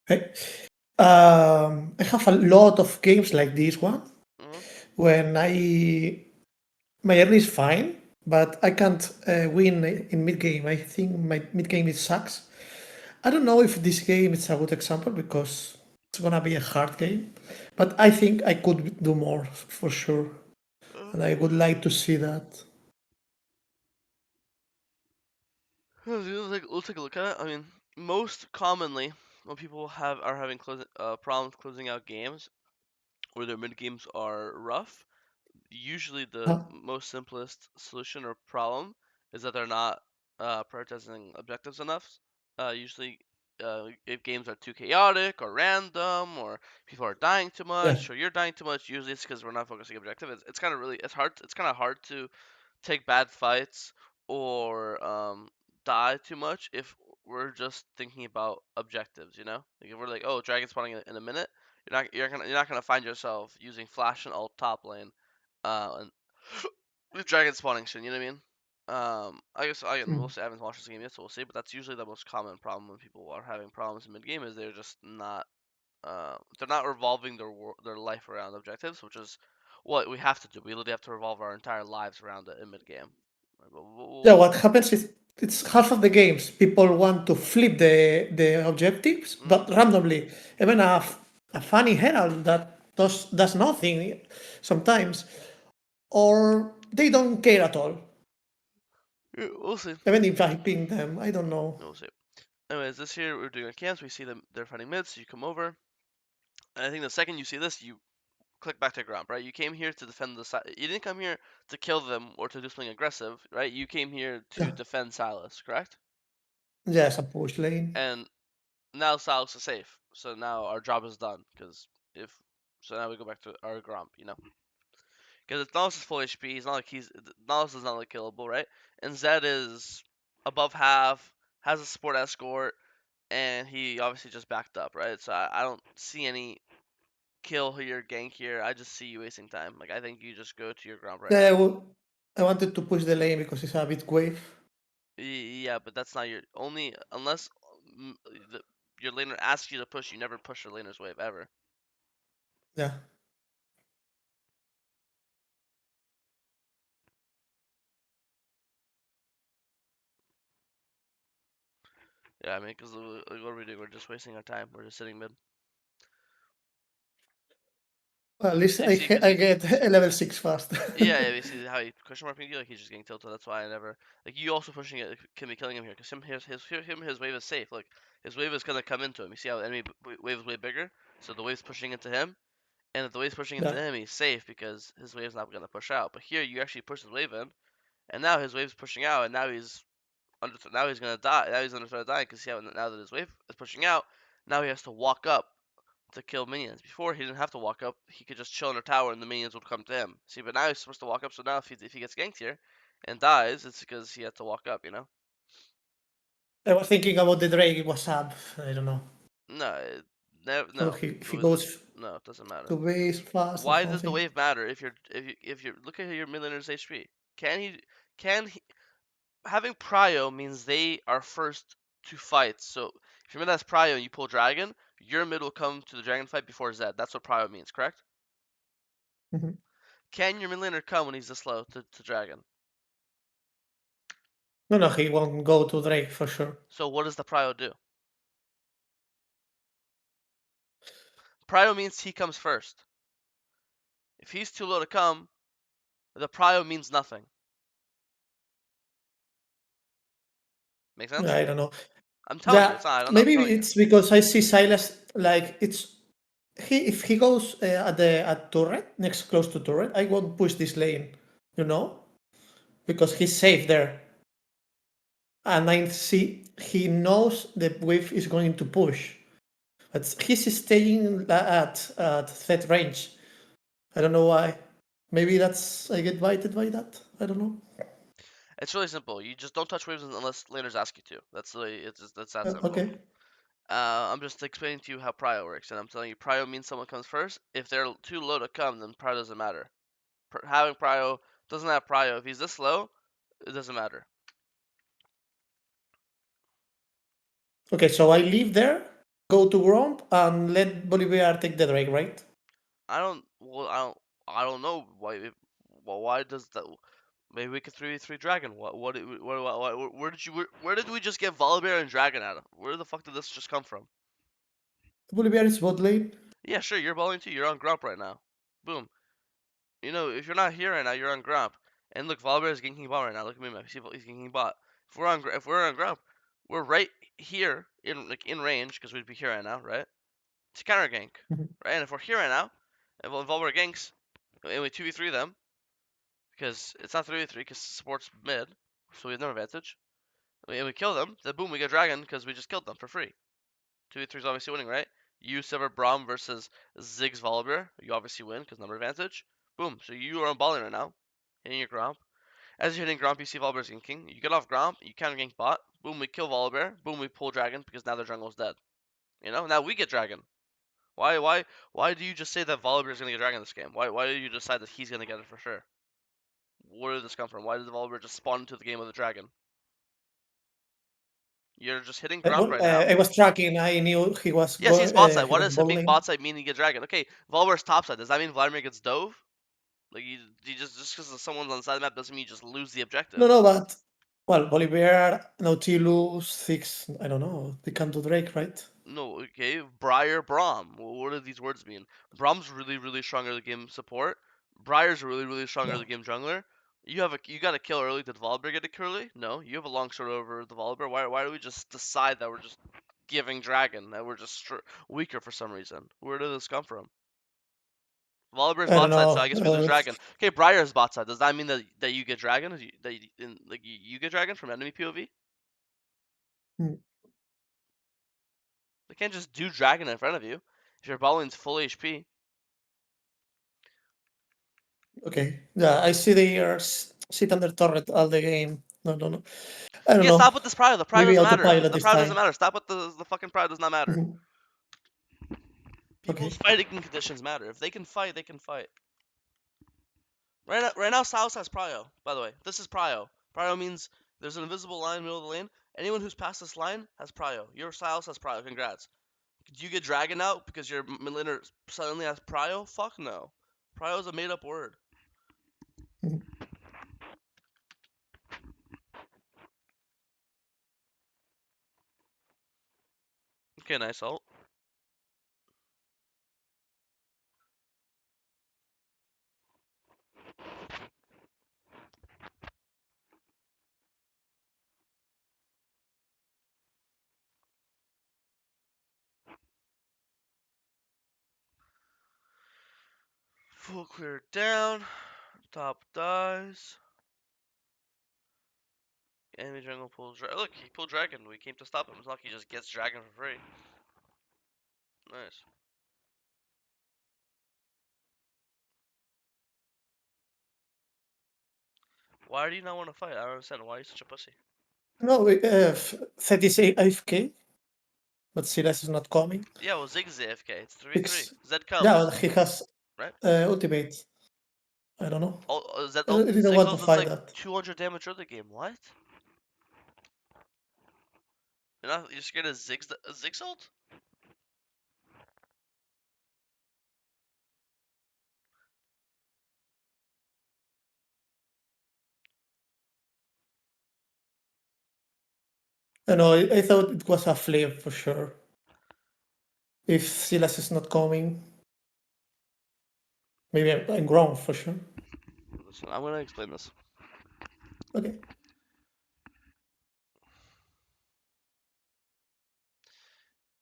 I, I have a lot of games like this one Hmm. when my early is fine, but I can't win in mid game. I think my mid game is sucks. I don't know if this game is a good example because it's gonna be a hard game, but I think I could do more for sure, and I would like to see that. Let's take a look at it. I mean, most commonly, when people are having problems closing out games, or their mid games are rough, usually the Huh? most simplest solution or problem is that they're not prioritizing objectives enough. Usually, if games are too chaotic or random, or people are dying too Yeah. much, or you're dying too much, usually it's because we're not focusing objective. It's kind of really it's kind of hard to take bad fights or die too much if we're just thinking about objectives. You know, like if we're like, oh, dragon spawning in a minute, you're not gonna find yourself using flash and ult top lane, and with dragon spawning soon. You know what I mean? I guess we'll Mm. see. I haven't watched this game yet, so we'll see. But that's usually the most common problem when people are having problems in mid game is they're not revolving their life around objectives, which is what we have to do. We literally have to revolve our entire lives around it in mid game. Yeah, what happens is it's half of the games. People want to flip the objectives, Mm-hmm. but randomly. Even a funny herald that does nothing sometimes, or they don't care at all. Yeah, we'll see. Even if I ping them, I don't know. We'll see. Anyways, this here we're doing our camps. We see them. They're fighting mid, so you come over. And I think the second you see this, you click back to ground, right? You came here to defend the side. You didn't come here to kill them or to do something aggressive, right? You came here to Yeah, defend Silas, correct? yes, a push lane. And now Silas is safe. So now our job is done. Because if so, now we go back to our Gromp, you know. Because Nautilus is full HP. He's not like Nautilus is not like killable, right? And Zed is above half, has a support escort, and he obviously just backed up, right? So I don't see any kill here, gank here. I just see you wasting time. Like I think you just go to your Gromp right Yeah, now. I wanted to push the lane because it's a bit wave. Yeah, but that's not your only unless mm, the, your laner asks you to push. You never push your laner's wave ever. Yeah. Yeah, I mean, because what are we doing? We're just wasting our time. We're just sitting mid. Well, at least You see, because I get a level 6 fast. yeah, you see how he question marking you, like he's just getting tilted. That's why I never like you also pushing it can be killing him here because his wave is safe. Look, his wave is gonna come into him. You see how enemy wave is way bigger, so the wave's pushing into him, and if the wave's pushing into Yeah. him, he's safe because his wave's not gonna push out. But here you actually push his wave in, and now his wave's pushing out, and now he's gonna die. Now he's under threat of dying because now that his wave is pushing out, now he has to walk up to kill minions. Before he didn't have to walk up; he could just chill in a tower and the minions would come to him. See, but now he's supposed to walk up. So now if he gets ganked here and dies, it's because he had to walk up. You know? I was thinking about the Drake, what's up? I don't know. No, never, So no, if he goes no, it doesn't matter. to base fast or Why does the something. wave matter if you look at your mid laner's HP? Can he can he, having prio means they are first to fight. So if your mid has prio and you pull dragon, your mid will come to the dragon fight before Zed. That's what prio means, correct? Mhm. Can your mid laner come when he's this slow to dragon? No, no, he won't go to Drake for sure. So what does the prio do? Prio means he comes first. If he's too low to come, the prio means nothing. Make sense? I don't know. I'm telling you, Yeah, it's not. I don't know. I'm maybe telling you. it's because I see Silas like it's he if he goes at turret next close to turret, I won't push this lane, you know, because he's safe there, and I see he knows the wave is going to push, but he's staying at threat range. I don't know why. Maybe that's I get baited by that. I don't know. It's really simple. You just don't touch waves unless laners ask you to. That's that simple. Okay. I'm just explaining to you how prio works, and I'm telling you prio means someone comes first. If they're too low to come, then prio doesn't matter. Having prio doesn't have prio. If he's this low, it doesn't matter. Okay, so I leave there. go to Gromp and let Bolivar take the Drake, right? I don't. Well, I don't know why. Well, why does that? Maybe we could 3v3 Dragon. Where did you? Where did we just get Volibear and Dragon out of? Where the fuck did this just come from? Bolivar is bot lane. Yeah, sure. You're balling too. You're on Grump right now. Boom. You know, if you're not here right now, you're on Grump. And look, Volibear is ganking bot right now. Look at me, man. See, he's ganking bot. If we're on Grump, we're right here in range because we'd be here right now, right? To counter gank, Mhm. right? And if we're here right now, and Volibear ganks, and we 2v3 them, because it's not 3v3 because support's mid, so we have no advantage. And we kill them, then boom, we get Dragon because we just killed them for free. 2v3 is obviously winning, right? You, Silver, Braum versus Ziggs Volibear. You obviously win because number advantage. Boom. So you are on balling right now, hitting your Gromp. As you're hitting Gromp, you see Volibear's ganking. You get off Gromp, you counter gank bot. Boom, we kill Volibear. Boom, we pull Dragon because now their jungle's dead. You know, now we get Dragon. Why do you just say that Volibear is gonna get Dragon this game? Why do you decide that he's gonna get it for sure? Where did this come from? Why did the Volibear just spawn into the game with a Dragon? You're just hitting Gromp right now. I was tracking. I knew he was Yes, he's bot side. he What was does him bot being lane. bot side mean he gets Dragon? Okay, Volibear's top side. Does that mean Vladimir gets Dove? Like you just because someone's on the side of the map doesn't mean you just lose the No, objective. no, but well, Bolivar, Nautilus, Six. I don't know. They can do Drake, right? No, okay. Briar, Braum. What do these words mean? Braum's really strong early game support. Briar's really strong Yeah. early game jungler. You got to kill early. Did Volibear get a kill early? No. You have a long sword over the Volibear. Why do we just decide that we're just giving Dragon that we're just weaker for some reason? Where did this come from? Volibear's I don't bot side, so know. I guess we lose Dragon. Okay, Briar's bot side. Does that mean that you get Dragon? You get Dragon from enemy POV? Hmm, They can't just do Dragon in front of you. If your bot lane's full HP. okay. Yeah, I see they are sit under turret all the game. No, no, no. I don't Yeah, know. stop with this Prio. The Prio Maybe doesn't matter. autopilot The this Prio doesn't time. matter. Stop with the fucking Prio does not matter. Mhm. People's Okay. fighting conditions matter. If they can fight, they can fight. Right now, Saus has Prio. By the way, this is Prio. Prio means there's an invisible line in the middle of the lane. Anyone who's past this line has Prio. Your Saus has Prio. Congrats. Do you get Dragon out because your mid laner suddenly has Prio? Fuck no. Prio is a made up word. Mhm. Okay, nice ult. Full clear down. Top dies. Enemy jungle pulls. Look, he pulled Dragon. We came to stop him. It's not like he just gets Dragon for free. Nice. Why do you not want to fight? I don't understand. Why are you such a pussy? No, we have 36 AFK, but Silas is not coming. Yeah, well, Zig's AFK. It's 3v3. Six. Zed Yeah, comes, well, he has right? ultimate. I don't know. Oh, Zed, I didn't Zig's want to ult does fight like that. 200 damage early game. What? You're scared of Zig's ult? I know. I thought it was a flip for sure. If Silas is not coming, maybe I'm wrong for sure. Listen, I'm gonna explain this. Okay.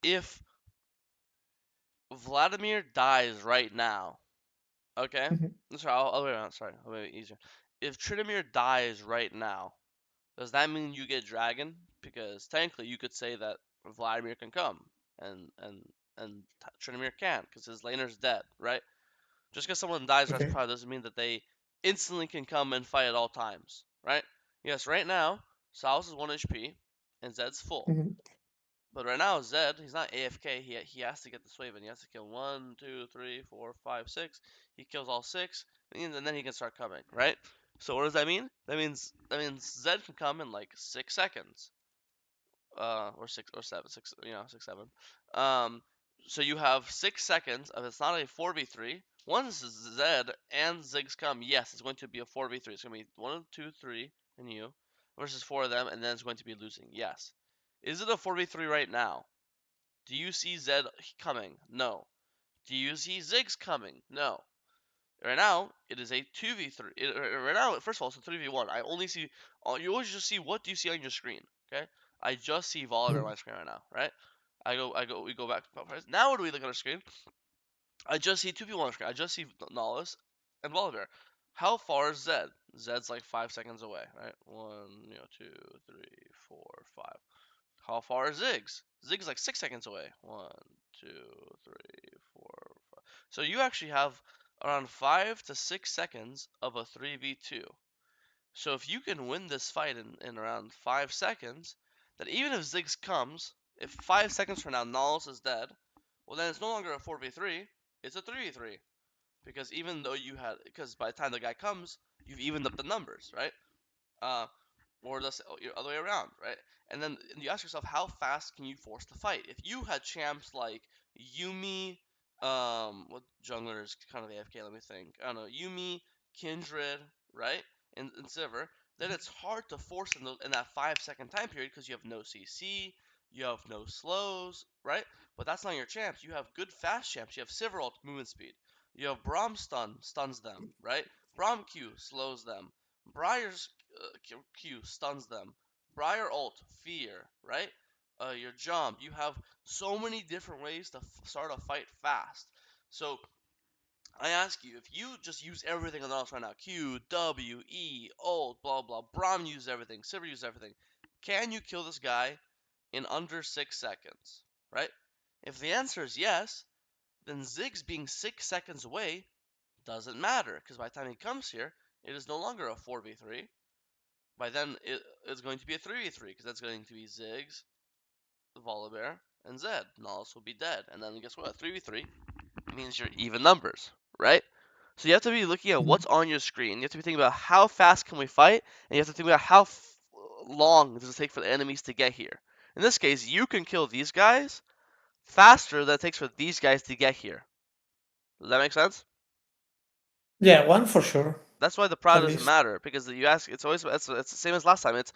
If Vladimir dies right now, okay? Mhm. Sorry, I'll wait around. Sorry, I'll make it easier. If Trinamir dies right now, does that mean you get Dragon? Because technically, you could say that Vladimir can come, and Trinamir can't, because his laner's dead, right? Just because someone dies or has Okay. Pride doesn't mean that they instantly can come and fight at all times, right? Yes, right now, Sal's is 1 HP, and Zed's full. Mhm. But right now, Zed, he's not AFK. He has to get this wave, and he has to kill 1, 2, 3, 4, 5, 6. He kills all 6, and then he can start coming, right? So what does that mean? That means Zed can come in like 6 seconds, or 6 or 7, 6, 6, 7. Um, so you have 6 seconds. If it's not a 4v3, once Zed and Ziggs come, yes, it's going to be a 4v3. It's going to be 1, 2, 3, and you versus 4 of them, and then it's going to be losing. Yes. Is it a 4v3 right now? Do you see Zed coming? No. Do you see Ziggs coming? No. Right now, it is a 2v3. Right now, first of all, it's a 3v1. I only see, you always just see, what do you see on your screen? Okay? I just see Volibear on my screen right now, right? We go back to now. What do we look on our screen? I just see two people on the screen. I just see Nollis and Volibear. How far is Zed? Zed's like 5 seconds away, right? 1, 2, 3, 4, 5. How far is Ziggs? Ziggs like 6 seconds away. 1, 2, 3, 4, 5. So you actually have around 5 to 6 seconds of a 3v2. So if you can win this fight in around 5 seconds, then even if Ziggs comes, if 5 seconds from now Nollis is dead, well then it's no longer a 4v3, it's a 3v3. Because even though because by the time the guy comes, you've evened up the numbers, right? Uh, or the other way around, right? And then you ask yourself, how fast can you force the fight? If you had champs like Yumi, what jungler is kind of AFK? Let me think. I don't know, Yumi, Kindred, right, and Sivir. Then it's hard to force in that 5 second time period because you have no CC, you have no slows, right? But that's not your champs. You have good fast champs. You have Sivir ult movement speed. You have Braum stuns them, right? Braum Q slows them. Briar's Q stuns them. Briar ult, fear, right? Your jump. You have so many different ways to start a fight fast. So I ask you, if you just use everything on the else right now, Q, W, E, ult, blah blah, Braum uses everything, Sivir uses everything. Can you kill this guy in under 6 seconds? Right? If the answer is yes, then Ziggs being 6 seconds away doesn't matter, because by the time he comes here, it is no longer a 4v3. By then, it's going to be a 3v3, because that's going to be Ziggs, Volibear, and Zed. Nollis will be dead. And then guess what? 3v3 means you're even numbers, right? So you have to be looking at what's on your screen. You have to be thinking about how fast can we fight, and you have to think about how long does it take for the enemies to get here. In this case, you can kill these guys faster than it takes for these guys to get here. Does that make sense? Yeah, one for sure, That's why the prio at doesn't least. matter, because you ask. It's the same as last time. It's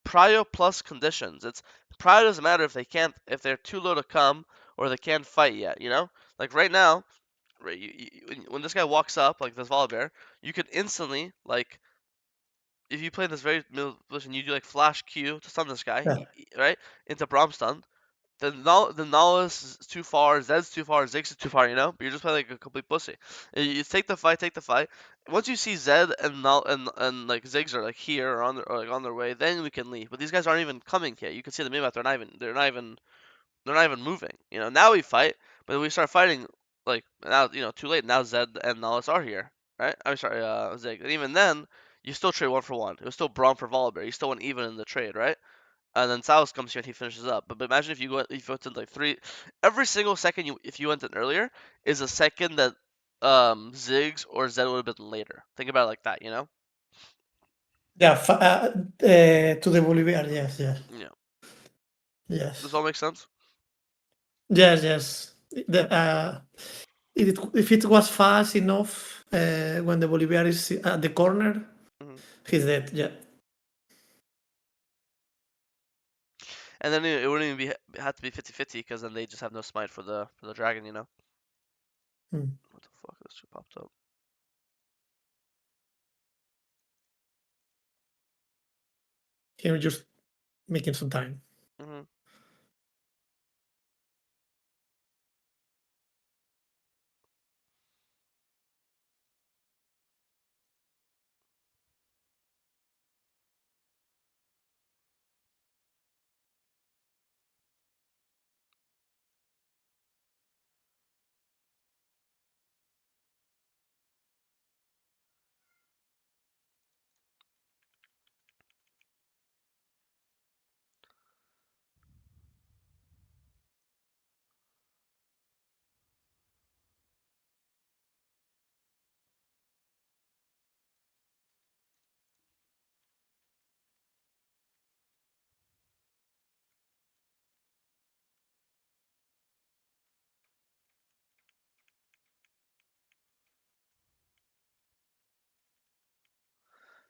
prio plus conditions. It's prio doesn't matter if they're too low to come or they can't fight yet. Like right now, right, when this guy walks up like this Volibear, you could instantly, like, if you play in this very middle position, you do like flash Q to stun this guy, Yeah. right, into Braum stun. The Nollis is too far, Zed's too far, Ziggs is too far, but you're just playing like a complete pussy. You take the fight, take the fight. Once you see Zed and like Ziggs are like here or like on their way, then we can leave. But these guys aren't even coming yet. You can see the minimap; they're not even moving. Now we fight, but we start fighting like now. Too late. Now Zed and Nollis are here, right? I'm sorry, Ziggs. And even then, you still trade 1 for 1. It was still Braum for Volibear. You still went even in the trade, right? And then Salas comes here and he finishes up. But imagine if you went in like three, every single second if you went in earlier is a second that Ziggs or Zed would have been later. Think about it like that. Yeah, to the Bolivar, yes, yes, Yeah. Does yes. all make sense? Yes, yes. If it was fast enough, when the Bolivar is at the corner, Hmm. he's dead. Yeah. And then it wouldn't even have to be 50-50 because then they just have no smite for the dragon. Mm. What the fuck? This just popped up. Here, just making some time. Hmm.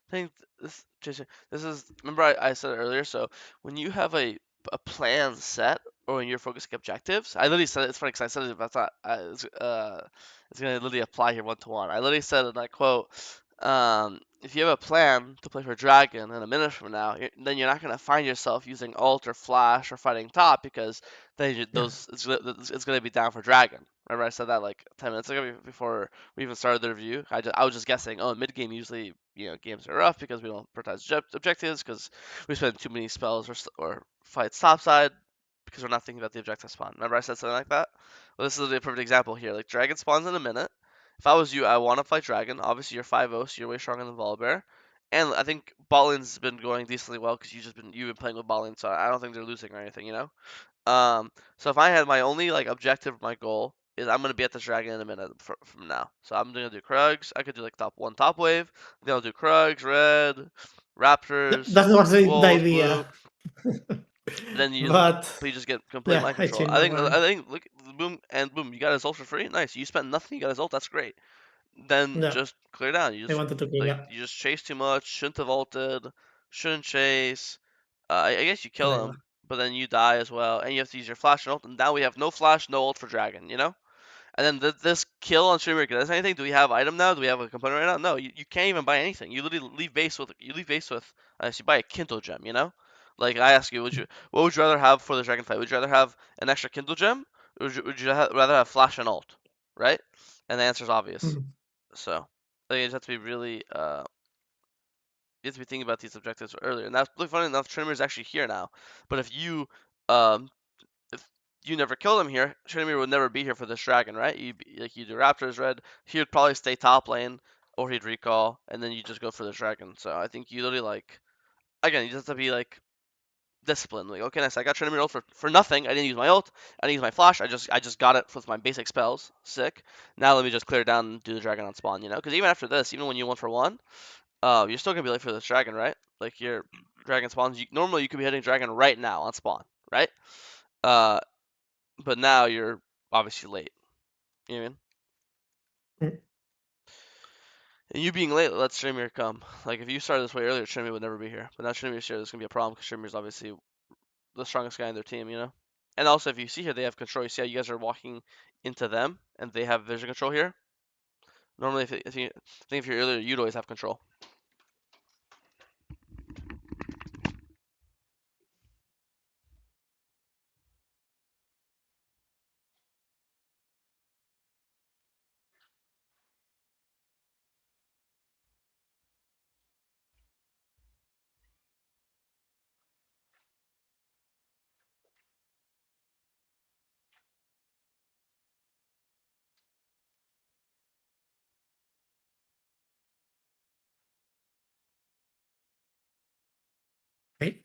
I think this is remember I said it earlier. So when you have a plan set or when you're focusing objectives, I literally said it, it's funny because I said it, but I thought it's gonna literally apply here one to one. I literally said in that quote, if you have a plan to play for Dragon in a minute from now, then you're not gonna find yourself using Alt or Flash or fighting top because then Yeah. it's gonna be down for Dragon. Remember I said that like 10 minutes ago before we even started the review. I was just guessing. Oh, mid game usually games are rough because we don't prioritize objectives because we spend too many spells or fights topside because we're not thinking about the objective spawn. Remember I said something like that? Well, this is a perfect example here. Like Dragon spawns in a minute. If I was you, I want to fight Dragon. Obviously, you're 5-0, so you're way stronger than Volibear. And I think Botlin's been going decently well because you've been playing with Botlin, so I don't think they're losing or anything, you know. So if I had my only like objective, my goal is I'm gonna be at this dragon in a minute from now. So I'm gonna do Krugs. I could do like top wave. Then I'll do Krugs, red, Raptors, That was the wolves, blue. idea. Then you But but you just get complete yeah, mind I control. changed I my think mind. look boom and boom. You got his ult for free. Nice. You spent nothing. You got his ult. That's great. Then Yeah, just clear down. I wanted to clean up. You just chase too much. Shouldn't have ulted. Shouldn't chase. I guess you And kill I him, but then you die as well, and you have to use your flash and ult. And now we have no flash, no ult for dragon. You know. And then this kill on streamer does anything? Do we have item now? Do we have a component right now? No, you can't even buy anything. You literally leave base with you buy a Kindle gem. You know. Like I ask you, what would you rather have for the dragon fight? Would you rather have an extra Kindle gem, or would you rather have flash and ult? Right? And the answer is obvious. Mhm. So I think you just have to be really you have to be thinking about these objectives earlier. And that's look funny enough, Trimmer is actually here now. But um if you never kill him here, Trimmer would never be here for this dragon, right? You do Raptors red, he would probably stay top lane or he'd recall, and then you just go for the dragon. So I think you literally like again, you just have to be like disciplined. Like, okay, nice, I got Trinity ult for nothing. I didn't use my ult. I didn't use my flash. I just got it with my basic spells. Sick. Now let me just clear down and do the dragon on spawn. You know, because even after this, even when you 1-for-1, you're still gonna be late for this dragon, right? Like your dragon spawns. Normally you could be hitting dragon right now on spawn, right? Uh, but now you're obviously late. You know what I mean? Mm. And you being late lets Streamer come. Like if you started this way earlier, Streamer would never be here. But now Streamer's here, there's gonna be a problem because Streamer's obviously the strongest guy in their team, you know? And also, if you see here, they have control. You see how you guys are walking into them, and they have vision control here? Normally, I think if you're earlier, you'd always have control. Okay.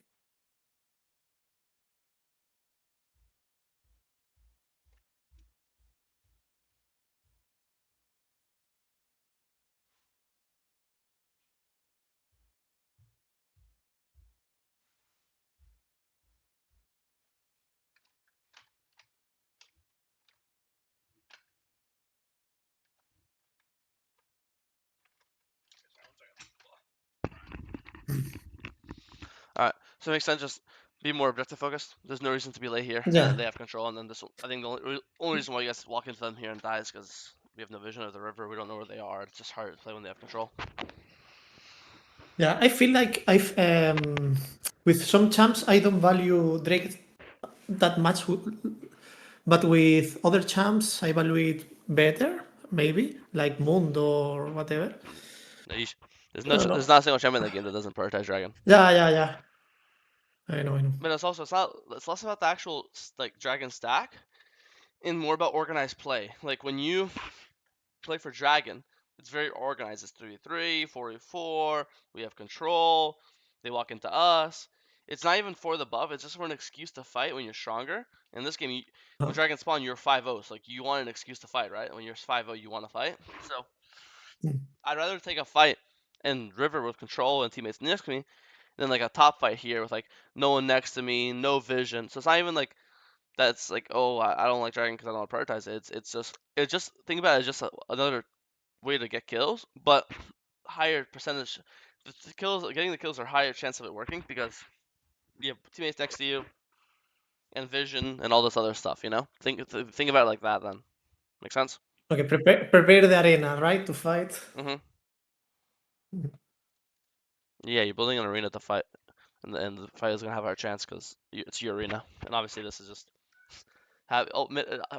All right, so it makes sense. Just be more objective focused. There's no reason to be late here, and Yeah. they have control. And then I think the only reason why you guys walk into them here and die is because we have no vision of the river. We don't know where they are. It's just hard to play when they have control. Yeah, I feel like I've with some champs I don't value Drake that much, but with other champs I value it better, maybe like Mundo or whatever. No, there's I no, don't know. there's not a single champion in the game that doesn't prioritize dragon. Yeah, yeah, yeah. I know, I know. But it's less about the actual like dragon stack and more about organized play. Like when you play for Dragon, it's very organized. It's 3v3, 4v4. We have control. They walk into us. It's not even for the buff. It's just for an excuse to fight when you're stronger. In this game, when Uh, Dragon spawn, you're 5-0. So like you want an excuse to fight, right? When you're 5-0, you want to fight. So mm, I'd rather take a fight in River with control and teammates next to me than like a top fight here with like no one next to me, no vision. So it's not even like that's like, oh, I don't like Dragon because I don't want to prioritize it. It's just think about it as just another way to get kills, but higher percentage the kills, getting the kills are higher chance of it working because you have teammates next to you and vision and all this other stuff. You know, think about it like that. Then make sense. Okay, prepare the arena, right, to fight. Mm-hmm. Mhm. Yeah, you're building an arena to fight, and the fight is gonna have our chance because it's your arena. And obviously, this is just have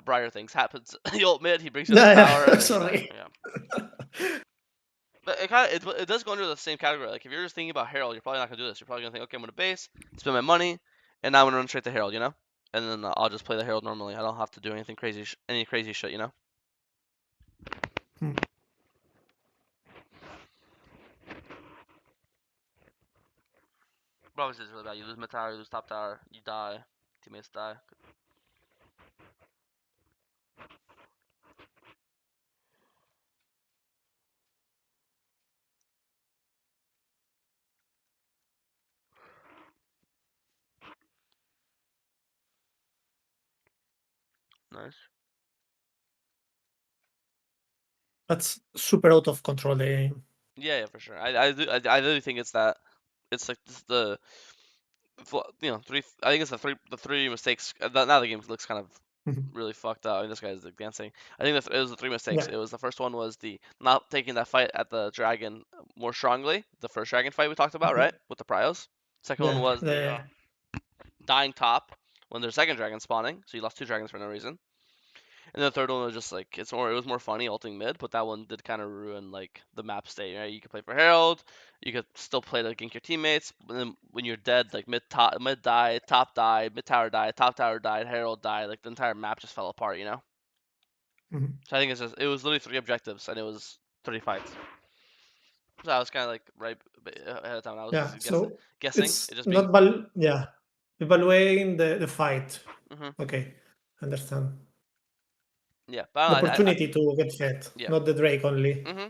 Briar things happens. You ult mid, he brings you the Yeah, tower, yeah. and then you die. Sorry. Yeah. But it kind of it does go into the same category. Like if you're just thinking about Herald, you're probably not gonna do this. You're probably gonna think, okay, I'm gonna base, spend my money, and now I'm gonna run straight to Herald, you know. And then I'll just play the Herald normally. I don't have to do anything crazy, any crazy shit, you know. Hmm. But obviously, it's really bad. You lose mid tower, you lose top tower, you die, teammates die. Nice. That's super out of control, the game. Yeah, for sure. I really think it's that. It's like the three. I think it's the three mistakes. Now the game looks kind of Mhm. really fucked up. I mean, this guy's like dancing. I think it was the three mistakes. Yeah. It was the first one was the not taking that fight at the dragon more strongly. The first dragon fight we talked about, Okay. right, with the prios. Second one Yeah. was the The dying top when there's second dragon spawning, so you lost two dragons for no reason. And the third one was just like it was more funny ulting mid, but that one did kind of ruin like the map state. Right, you could play for Herald, you could still play to gank your teammates, but then when you're dead, like mid died, top died, mid tower died, top tower died, Herald died, like the entire map just fell apart. You know. Mhm. So I think it was literally three objectives and it was 30 fights. So I was kind of like right ahead of time. I was Yeah. just So guessing. it's It just being. not yeah, evaluating the fight. Hmm. Okay, understand. Yeah, The but opportunity to get fed, yeah. not the Drake only. Hmm.